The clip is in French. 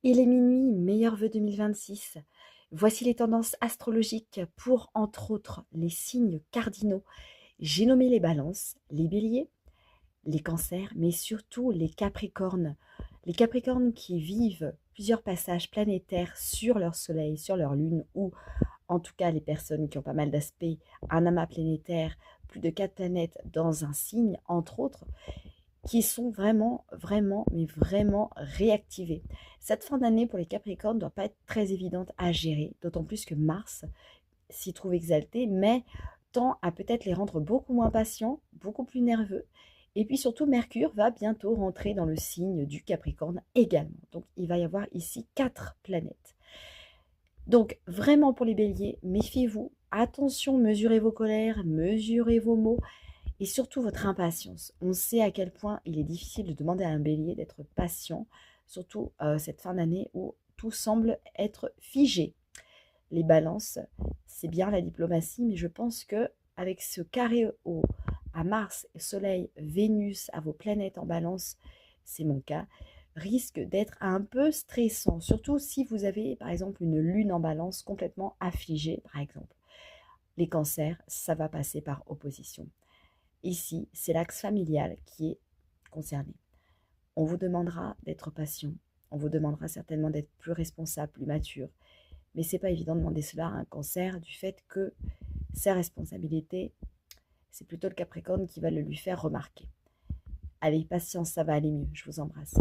Il est minuit, meilleurs vœux 2026. Voici les tendances astrologiques pour, entre autres, les signes cardinaux. J'ai nommé les balances, les béliers, les cancers, mais surtout les capricornes. Les capricornes qui vivent plusieurs passages planétaires sur leur soleil, sur leur lune, ou en tout cas les personnes qui ont pas mal d'aspects, un amas planétaire, plus de 4 planètes dans un signe, entre autres, qui sont mais vraiment réactivés. Cette fin d'année pour les Capricornes ne doit pas être très évidente à gérer, d'autant plus que Mars s'y trouve exalté, mais tend à peut-être les rendre beaucoup moins patients, beaucoup plus nerveux. Et puis surtout, Mercure va bientôt rentrer dans le signe du Capricorne également. Donc il va y avoir ici 4 planètes. Donc vraiment pour les béliers, méfiez-vous, attention, mesurez vos colères, mesurez vos mots, et surtout votre impatience. On sait à quel point il est difficile de demander à un bélier d'être patient, surtout cette fin d'année où tout semble être figé. Les balances, c'est bien la diplomatie, mais je pense que avec ce carré à Mars, Soleil, Vénus, à vos planètes en balance, c'est mon cas, risque d'être un peu stressant, surtout si vous avez par exemple une lune en balance complètement affligée, par exemple. Les cancers, ça va passer par opposition. Ici, c'est l'axe familial qui est concerné. On vous demandera d'être patient, on vous demandera certainement d'être plus responsable, plus mature, mais c'est pas évident de demander cela à un cancer du fait que ses responsabilités, c'est plutôt le Capricorne qui va le lui faire remarquer. Allez, patience, ça va aller mieux, je vous embrasse.